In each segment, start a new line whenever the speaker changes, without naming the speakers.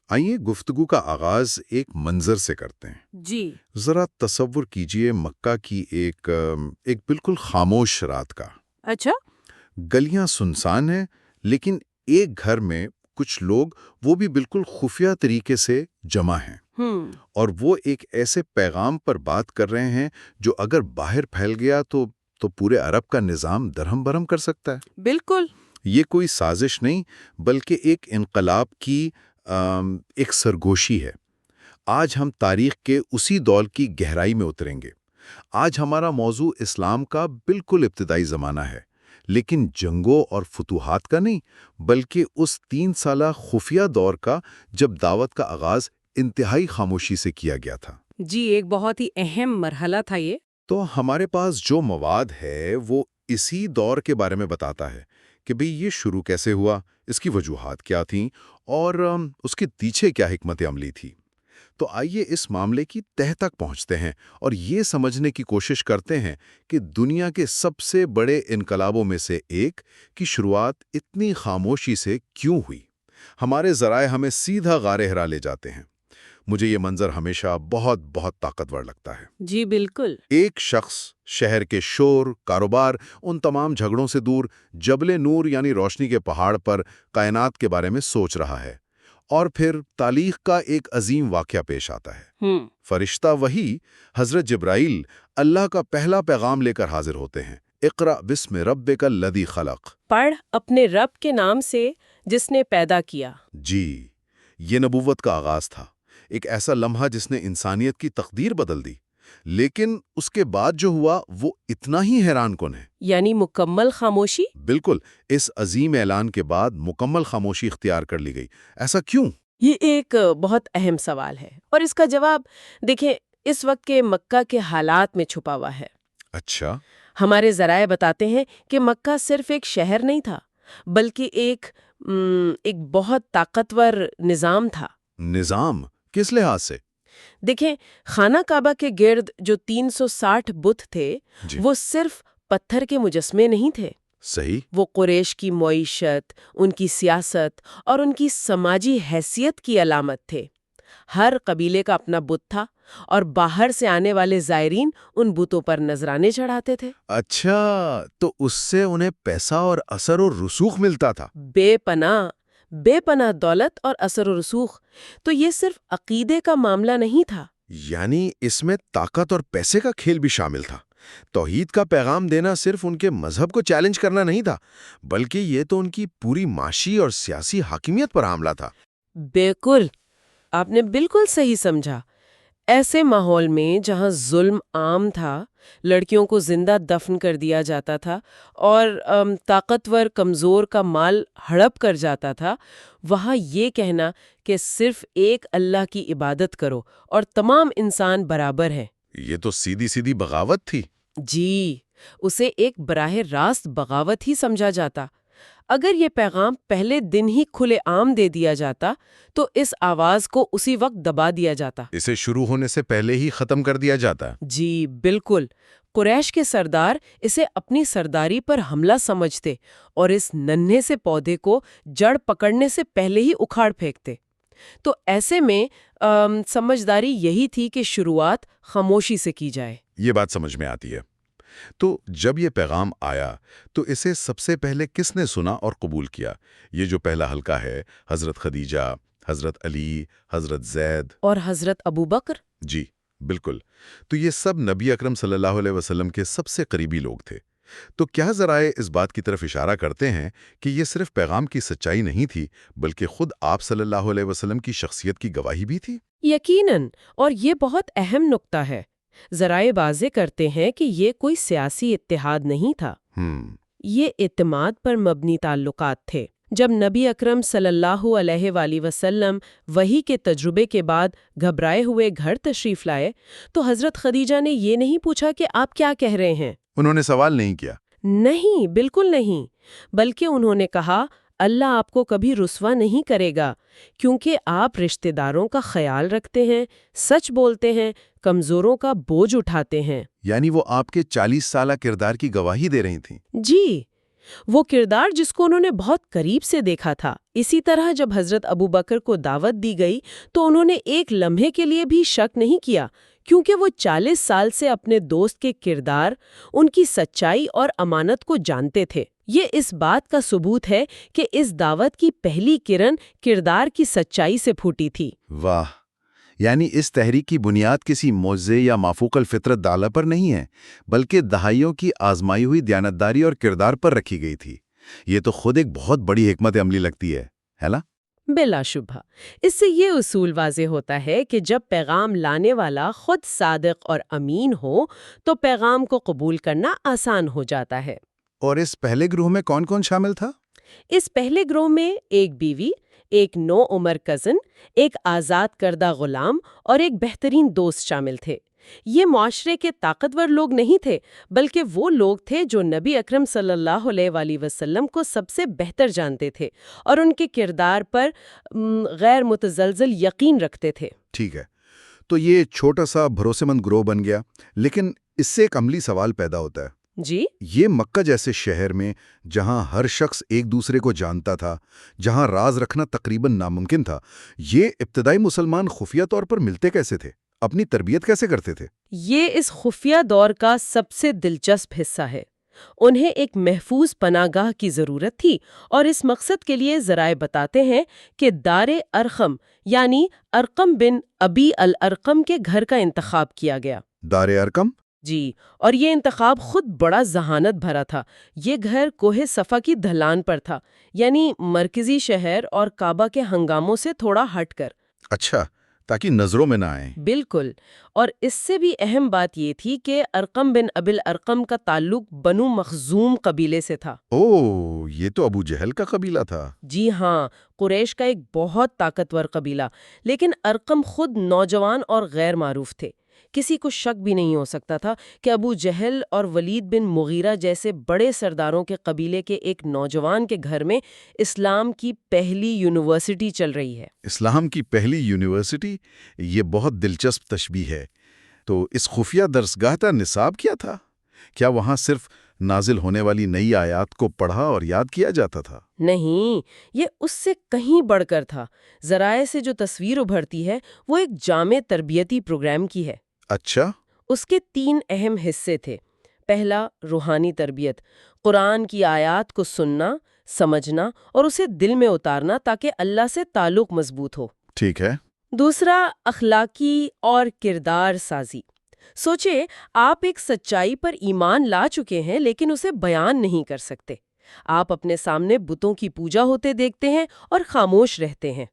آئیے گفتگو کا آغاز ایک منظر سے کرتے ہیں۔
جی
ذرا تصور کیجئے مکہ کی ایک بالکل خاموش رات کا۔
اچھا
گلیاں سنسان ہیں، لیکن ایک گھر میں کچھ لوگ وہ بھی بالکل خفیہ طریقے سے جمع ہیں، اور وہ ایک ایسے پیغام پر بات کر رہے ہیں جو اگر باہر پھیل گیا تو پورے عرب کا نظام درہم برہم کر سکتا ہے۔
بالکل
یہ کوئی سازش نہیں، بلکہ ایک انقلاب کی ایک سرگوشی ہے۔ آج ہم تاریخ کے اسی دور کی گہرائی میں اتریں گے۔ آج ہمارا موضوع اسلام کا بالکل ابتدائی زمانہ ہے، لیکن جنگوں اور فتوحات کا نہیں، بلکہ اس 3 سالہ خفیہ دور کا جب دعوت کا آغاز انتہائی خاموشی سے کیا گیا تھا۔
جی ایک بہت ہی اہم مرحلہ تھا یہ۔
تو ہمارے پاس جو مواد ہے وہ اسی دور کے بارے میں بتاتا ہے کہ بھئی یہ شروع کیسے ہوا، اس کی وجوہات کیا تھیں، اور اس کے پیچھے کیا حکمت عملی تھی۔ تو آئیے اس معاملے کی تہہ تک پہنچتے ہیں اور یہ سمجھنے کی کوشش کرتے ہیں کہ دنیا کے سب سے بڑے انقلابوں میں سے ایک کی شروعات اتنی خاموشی سے کیوں ہوئی۔ ہمارے ذرائع ہمیں سیدھا غار ہرا لے جاتے ہیں۔ مجھے یہ منظر ہمیشہ بہت بہت طاقتور لگتا ہے۔
جی بالکل۔
ایک شخص شہر کے شور، کاروبار، ان تمام جھگڑوں سے دور جبل نور یعنی روشنی کے پہاڑ پر کائنات کے بارے میں سوچ رہا ہے، اور پھر تاریخ کا ایک عظیم واقعہ پیش آتا ہے۔ فرشتہ وحی حضرت جبرائیل اللہ کا پہلا پیغام لے کر حاضر ہوتے ہیں۔ اقرأ بسم ربک الذی خلق،
پڑھ اپنے رب کے نام سے جس نے پیدا کیا۔
جی یہ نبوت کا آغاز تھا، ایک ایسا لمحہ جس نے انسانیت کی تقدیر بدل دی۔ لیکن اس کے بعد جو ہوا وہ اتنا ہی حیران کن ہے۔
یعنی مکمل خاموشی؟
بالکل، اس عظیم اعلان کے بعد مکمل خاموشی اختیار کر لی گئی۔ ایسا کیوں؟
یہ ایک بہت اہم سوال ہے، اور اس کا جواب دیکھیں اس وقت کے مکہ کے حالات میں چھپا ہوا ہے۔
اچھا،
ہمارے ذرائع بتاتے ہیں کہ مکہ صرف ایک شہر نہیں تھا، بلکہ ایک بہت طاقتور نظام تھا۔
نظام کس لحاظ سے؟
دیکھیں خانہ کعبہ کے گرد جو 360 بت تھے،
جی
وہ صرف پتھر کے مجسمے نہیں تھے۔
صحیح۔
وہ قریش کی معیشت، ان کی سیاست اور ان کی سماجی حیثیت کی علامت تھے۔ ہر قبیلے کا اپنا بت تھا، اور باہر سے آنے والے زائرین ان بتوں پر نذرانے چڑھاتے تھے۔
اچھا، تو اس سے انہیں پیسہ اور اثر و رسوخ ملتا تھا۔
بے پناہ دولت اور اثر و رسوخ۔ تو یہ صرف عقیدے کا معاملہ نہیں تھا۔
یعنی اس میں طاقت اور پیسے کا کھیل بھی شامل تھا۔ توحید کا پیغام دینا صرف ان کے مذہب کو چیلنج کرنا نہیں تھا، بلکہ یہ تو ان کی پوری معاشی اور سیاسی حاکمیت پر حملہ تھا۔
بالکل، آپ نے بالکل صحیح سمجھا۔ ایسے ماحول میں جہاں ظلم عام تھا، لڑکیوں کو زندہ دفن کر دیا جاتا تھا اور طاقتور کمزور کا مال ہڑپ کر جاتا تھا، وہاں یہ کہنا کہ صرف ایک اللہ کی عبادت کرو اور تمام انسان برابر ہیں،
یہ تو سیدھی سیدھی بغاوت تھی۔
جی اسے ایک براہ راست بغاوت ہی سمجھا جاتا۔ اگر یہ پیغام پہلے دن ہی کھلے عام دے دیا جاتا تو اس آواز کو اسی وقت دبا دیا جاتا۔
اسے شروع ہونے سے پہلے ہی ختم کر دیا جاتا۔
جی بالکل، قریش کے سردار اسے اپنی سرداری پر حملہ سمجھتے اور اس ننھے سے پودے کو جڑ پکڑنے سے پہلے ہی اکھاڑ پھینکتے۔ تو ایسے میں سمجھداری یہی تھی کہ شروعات خاموشی سے کی جائے۔
یہ بات سمجھ میں آتی ہے۔ تو جب یہ پیغام آیا تو اسے سب سے پہلے کس نے سنا اور قبول کیا؟ یہ جو پہلا حلقہ ہے، حضرت خدیجہ، حضرت علی، حضرت زید
اور حضرت ابوبکر؟
جی بالکل۔ تو یہ سب نبی اکرم صلی اللہ علیہ وسلم کے سب سے قریبی لوگ تھے۔ تو کیا ذرائع اس بات کی طرف اشارہ کرتے ہیں کہ یہ صرف پیغام کی سچائی نہیں تھی، بلکہ خود آپ صلی اللہ علیہ وسلم کی شخصیت کی گواہی بھی تھی؟
یقیناً، اور یہ بہت اہم نکتہ ہے۔ ذرائع واضح کرتے ہیں کہ یہ کوئی سیاسی اتحاد نہیں تھا، یہ اعتماد پر مبنی تعلقات تھے۔ جب نبی اکرم صلی اللہ علیہ وآلہ وسلم وحی کے تجربے کے بعد گھبرائے ہوئے گھر تشریف لائے تو حضرت خدیجہ نے یہ نہیں پوچھا کہ آپ کیا کہہ رہے ہیں۔
انہوں نے سوال نہیں کیا؟
نہیں، بالکل نہیں، بلکہ انہوں نے کہا اللہ آپ کو کبھی رسوا نہیں کرے گا، کیونکہ آپ رشتہ داروں کا خیال رکھتے ہیں، سچ بولتے ہیں، کمزوروں کا بوجھ اٹھاتے ہیں۔
یعنی وہ آپ کے 40 سالہ کردار کی گواہی دے رہی تھیں؟
جی، وہ کردار جس کو انہوں نے بہت قریب سے دیکھا تھا۔ اسی طرح جب حضرت ابو بکر کو دعوت دی گئی تو انہوں نے ایک لمحے کے لیے بھی شک نہیں کیا، کیونکہ وہ 40 سال سے اپنے دوست کے کردار، ان کی سچائی اور امانت کو جانتے تھے۔ یہ اس بات کا ثبوت ہے کہ اس دعوت کی پہلی کرن کردار کی سچائی سے پھوٹی تھی۔
واہ، یعنی اس تحریک کی بنیاد کسی معجزے یا مافوق الفطرت دالہ پر نہیں ہے، بلکہ دہائیوں کی آزمائی ہوئی دیانتداری اور کردار پر رکھی گئی تھی۔ یہ تو خود ایک بہت بڑی حکمت عملی لگتی ہے نا؟
بلا شبہ، اس سے یہ اصول واضح ہوتا ہے کہ جب پیغام لانے والا خود صادق اور امین ہو تو پیغام کو قبول کرنا آسان ہو جاتا ہے۔
اور اس پہلے گروہ میں کون کون شامل تھا؟
اس پہلے گروہ میں ایک بیوی، ایک نو عمر کزن، ایک آزاد کردہ غلام اور ایک بہترین دوست شامل تھے۔ یہ معاشرے کے طاقتور لوگ نہیں تھے، بلکہ وہ لوگ تھے جو نبی اکرم صلی اللہ علیہ وآلہ وسلم کو سب سے بہتر جانتے تھے اور ان کے کردار پر غیر متزلزل یقین رکھتے تھے۔
ٹھیک ہے، تو یہ چھوٹا سا بھروسے مند گروہ بن گیا، لیکن اس سے ایک عملی سوال پیدا ہوتا ہے۔
جی؟
یہ مکہ جیسے شہر میں جہاں ہر شخص ایک دوسرے کو جانتا تھا، جہاں راز رکھنا تقریباً ناممکن تھا، یہ ابتدائی مسلمان خفیہ طور پر ملتے کیسے تھے؟ اپنی تربیت کیسے کرتے تھے؟
یہ اس خفیہ دور کا سب سے دلچسپ حصہ ہے۔ انہیں ایک محفوظ پناہ گاہ کی ضرورت تھی اور اس مقصد کے لیے ذرائع بتاتے ہیں کہ دار ارقم یعنی ارقم بن ابی الارقم کے گھر کا انتخاب کیا گیا۔
دار ارقم؟
جی، اور یہ انتخاب خود بڑا ذہانت بھرا تھا۔ یہ گھر کوہ صفا کی ڈھلان پر تھا، یعنی مرکزی شہر اور کعبہ کے ہنگاموں سے تھوڑا ہٹ کر۔
اچھا، تاکہ نظروں میں نہ آئیں۔
بالکل، اور اس سے بھی اہم بات یہ تھی کہ ارقم بن ابی الارقم کا تعلق بنو مخزوم قبیلے سے تھا۔
اوہ، یہ تو ابو جہل کا قبیلہ تھا۔
جی ہاں، قریش کا ایک بہت طاقتور قبیلہ، لیکن ارقم خود نوجوان اور غیر معروف تھے۔ کسی کو شک بھی نہیں ہو سکتا تھا کہ ابو جہل اور ولید بن مغیرہ جیسے بڑے سرداروں کے قبیلے کے ایک نوجوان کے گھر میں اسلام کی پہلی یونیورسٹی چل رہی ہے۔
اسلام کی پہلی یونیورسٹی، یہ بہت دلچسپ تشبیہ ہے۔ تو اس خفیہ درسگاہ کا نصاب کیا تھا؟ کیا وہاں صرف نازل ہونے والی نئی آیات کو پڑھا اور یاد کیا جاتا تھا؟
نہیں، یہ اس سے کہیں بڑھ کر تھا۔ ذرائع سے جو تصویر ابھرتی ہے وہ ایک جامع تربیتی پروگرام کی ہے۔
اچھا۔
اس کے 3 اہم حصے تھے۔ پہلا، روحانی تربیت، قرآن کی آیات کو سننا، سمجھنا اور اسے دل میں اتارنا تاکہ اللہ سے تعلق مضبوط ہو۔
ٹھیک ہے۔
دوسرا، اخلاقی اور کردار سازی۔ سوچے، آپ ایک سچائی پر ایمان لا چکے ہیں لیکن اسے بیان نہیں کر سکتے۔ آپ اپنے سامنے بتوں کی پوجا ہوتے دیکھتے ہیں اور خاموش رہتے ہیں۔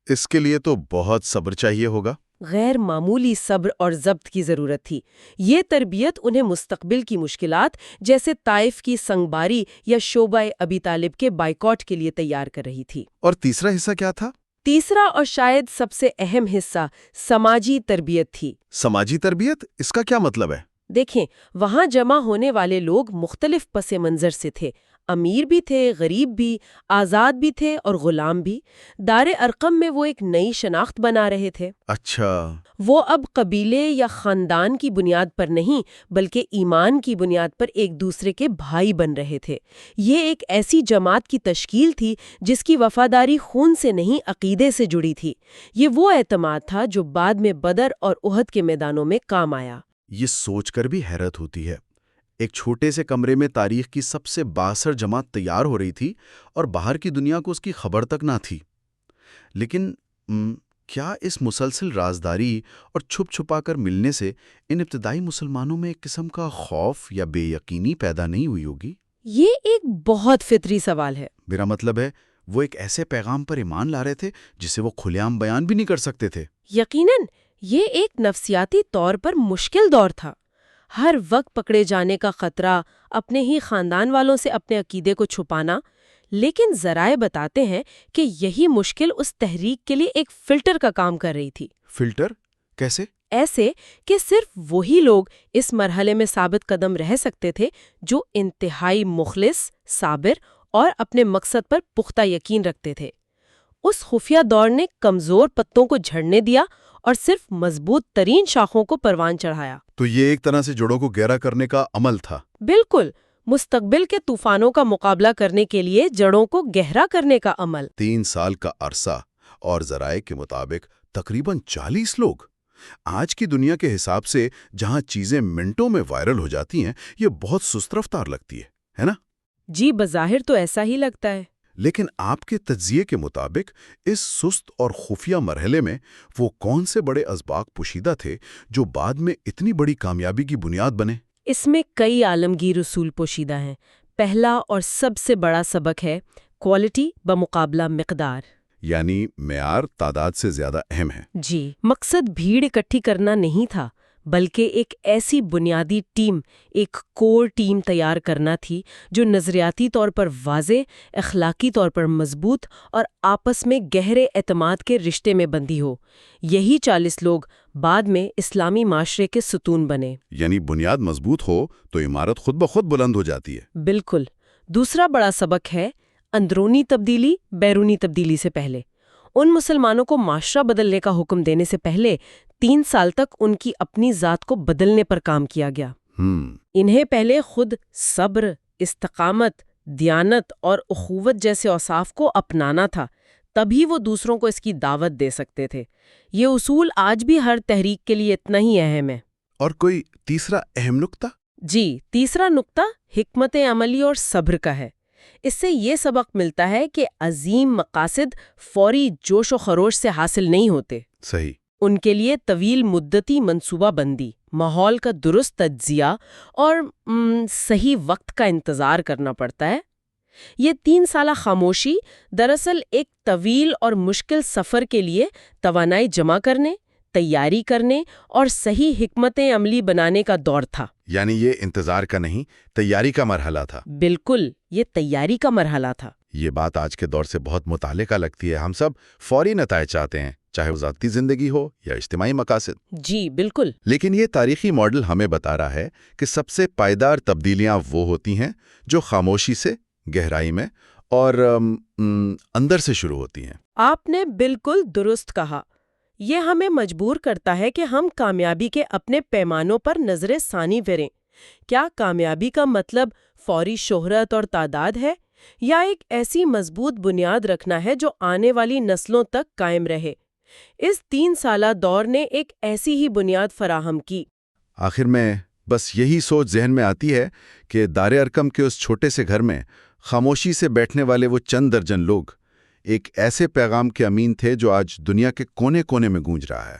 اس کے لیے تو بہت صبر چاہیے ہوگا۔
غیر معمولی صبر اور ضبط کی ضرورت تھی۔ یہ تربیت انہیں مستقبل کی مشکلات جیسے طائف کی سنگباری یا شعبہ ابی طالب کے بائیکاٹ کے لیے تیار کر رہی تھی۔
اور تیسرا حصہ کیا تھا؟
تیسرا اور شاید سب سے اہم حصہ سماجی تربیت تھی۔
سماجی تربیت؟ اس کا کیا مطلب ہے؟
دیکھیں، وہاں جمع ہونے والے لوگ مختلف پس منظر سے تھے۔ امیر بھی تھے، غریب بھی، آزاد بھی تھے اور غلام بھی۔ دار ارقم میں وہ ایک نئی شناخت بنا رہے تھے۔
اچھا۔
وہ اب قبیلے یا خاندان کی بنیاد پر نہیں بلکہ ایمان کی بنیاد پر ایک دوسرے کے بھائی بن رہے تھے۔ یہ ایک ایسی جماعت کی تشکیل تھی جس کی وفاداری خون سے نہیں عقیدے سے جڑی تھی۔ یہ وہ اعتماد تھا جو بعد میں بدر اور احد کے میدانوں میں کام آیا۔
یہ سوچ کر بھی حیرت ہوتی ہے، ایک چھوٹے سے کمرے میں تاریخ کی سب سے بااثر جماعت تیار ہو رہی تھی اور باہر کی دنیا کو اس کی خبر تک نہ تھی۔ لیکن کیا اس مسلسل رازداری اور چھپ چھپا کر ملنے سے ان ابتدائی مسلمانوں میں ایک قسم کا خوف یا بے یقینی پیدا نہیں ہوئی ہوگی؟
یہ ایک بہت فطری سوال ہے۔
میرا مطلب ہے وہ ایک ایسے پیغام پر ایمان لا رہے تھے جسے وہ کھلے عام بیان بھی نہیں کر سکتے تھے۔
یقیناً یہ ایک نفسیاتی طور پر مشکل دور تھا۔ ہر وقت پکڑے جانے کا خطرہ، اپنے ہی خاندان والوں سے اپنے عقیدے کو چھپانا، لیکن ذرائع بتاتے ہیں کہ یہی مشکل اس تحریک کے لیے ایک فلٹر کا کام کر رہی تھی۔
فلٹر؟ کیسے؟
ایسے کہ صرف وہی لوگ اس مرحلے میں ثابت قدم رہ سکتے تھے جو انتہائی مخلص، صابر اور اپنے مقصد پر پختہ یقین رکھتے تھے۔ اس خفیہ دور نے کمزور پتوں کو جھڑنے دیا اور صرف مضبوط ترین شاخوں کو پروان چڑھایا۔
تو یہ ایک طرح سے جڑوں کو گہرا کرنے کا عمل تھا۔
بالکل، مستقبل کے طوفانوں کا مقابلہ کرنے کے لیے جڑوں کو گہرا کرنے کا عمل۔
3 سال کا عرصہ اور ذرائع کے مطابق تقریباً 40 لوگ۔ آج کی دنیا کے حساب سے جہاں چیزیں منٹوں میں وائرل ہو جاتی ہیں، یہ بہت سست رفتار لگتی ہے نا؟
جی بظاہر تو ایسا ہی لگتا ہے۔
لیکن آپ کے تجزیے کے مطابق اس سست اور خفیہ مرحلے میں وہ کون سے بڑے اسباق پوشیدہ تھے جو بعد میں اتنی بڑی کامیابی کی بنیاد بنے؟
اس میں کئی عالمگیر اصول پوشیدہ ہیں۔ پہلا اور سب سے بڑا سبق ہے کوالٹی بمقابلہ مقدار۔
یعنی معیار تعداد سے زیادہ اہم ہے۔
جی، مقصد بھیڑ اکٹھی کرنا نہیں تھا، بلکہ ایک ایسی بنیادی ٹیم، ایک کور ٹیم تیار کرنا تھی جو نظریاتی طور پر واضح، اخلاقی طور پر مضبوط اور آپس میں گہرے اعتماد کے رشتے میں بندھی ہو۔ یہی 40 لوگ بعد میں اسلامی معاشرے کے ستون بنے۔
یعنی بنیاد مضبوط ہو تو عمارت خود بخود بلند ہو جاتی ہے۔
بالکل۔ دوسرا بڑا سبق ہے اندرونی تبدیلی بیرونی تبدیلی سے پہلے۔ ان مسلمانوں کو معاشرہ بدلنے کا حکم دینے سے پہلے 3 سال تک ان کی اپنی ذات کو بدلنے پر کام کیا گیا۔ انہیں پہلے خود صبر، استقامت، دیانت اور اخوت جیسے اوصاف کو اپنانا تھا، تبھی وہ دوسروں کو اس کی دعوت دے سکتے تھے۔ یہ اصول آج بھی ہر تحریک کے لیے اتنا ہی اہم ہے۔
اور کوئی تیسرا اہم نقطہ؟
جی، تیسرا نقطہ حکمت عملی اور صبر کا ہے۔ اس سے یہ سبق ملتا ہے کہ عظیم مقاصد فوری جوش و خروش سے حاصل نہیں ہوتے۔
صحیح۔
ان کے لیے طویل مدتی منصوبہ بندی، ماحول کا درست تجزیہ اور صحیح وقت کا انتظار کرنا پڑتا ہے۔ یہ 3 سالہ خاموشی دراصل ایک طویل اور مشکل سفر کے لیے توانائی جمع کرنے، تیاری کرنے اور صحیح حکمت عملی بنانے کا دور تھا۔
یعنی یہ انتظار کا نہیں، تیاری کا مرحلہ تھا۔
بالکل، یہ تیاری کا مرحلہ تھا۔
یہ بات آج کے دور سے بہت متعلقہ لگتی ہے۔ ہم سب فوری نتائج چاہتے ہیں، چاہے وہ ذاتی زندگی ہو یا اجتماعی مقاصد۔
جی بالکل۔
لیکن یہ تاریخی ماڈل ہمیں بتا رہا ہے کہ سب سے پائیدار تبدیلیاں وہ ہوتی ہیں جو خاموشی سے، گہرائی میں اور اندر سے شروع ہوتی ہیں۔
آپ نے بالکل درست کہا۔ یہ ہمیں مجبور کرتا ہے کہ ہم کامیابی کے اپنے پیمانوں پر نظر ثانی پھیریں۔ کیا کامیابی کا مطلب فوری شہرت اور تعداد ہے، یا ایک ایسی مضبوط بنیاد رکھنا ہے جو آنے والی نسلوں تک قائم رہے؟ اس 3 سالہ دور نے ایک ایسی ہی بنیاد فراہم کی۔
آخر میں بس یہی سوچ ذہن میں آتی ہے کہ دار ارقم کے اس چھوٹے سے گھر میں خاموشی سے بیٹھنے والے وہ چند درجن لوگ ایک ایسے پیغام کے امین تھے جو آج دنیا کے کونے کونے میں گونج رہا ہے۔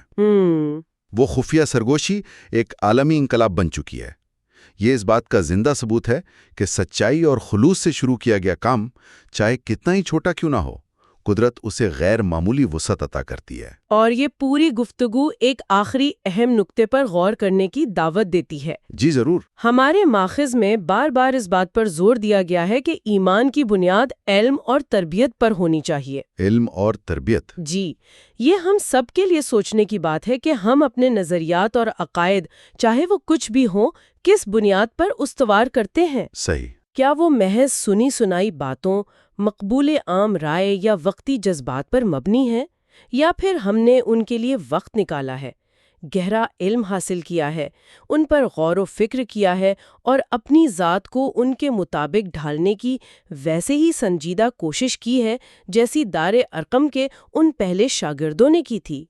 وہ خفیہ سرگوشی ایک عالمی انقلاب بن چکی ہے۔ یہ اس بات کا زندہ ثبوت ہے کہ سچائی اور خلوص سے شروع کیا گیا کام، چاہے کتنا ہی چھوٹا کیوں نہ ہو، قدرت اسے غیر معمولی وسعت عطا کرتی ہے۔
اور یہ پوری گفتگو ایک آخری اہم نقطے پر غور کرنے کی دعوت دیتی ہے۔
جی ضرور۔ ہمارے
ماخذ میں بار بار اس بات پر زور دیا گیا ہے کہ ایمان کی بنیاد علم اور تربیت پر ہونی چاہیے۔
علم اور تربیت۔
جی، یہ ہم سب کے لیے سوچنے کی بات ہے کہ ہم اپنے نظریات اور عقائد، چاہے وہ کچھ بھی ہوں، کس بنیاد پر استوار کرتے ہیں۔
صحیح۔ کیا
کیا وہ محض سنی سنائی باتوں، مقبول عام رائے یا وقتی جذبات پر مبنی ہے، یا پھر ہم نے ان کے لیے وقت نکالا ہے، گہرا علم حاصل کیا ہے، ان پر غور و فکر کیا ہے اور اپنی ذات کو ان کے مطابق ڈھالنے کی ویسے ہی سنجیدہ کوشش کی ہے جیسی دار ارقم کے ان پہلے شاگردوں نے کی تھی؟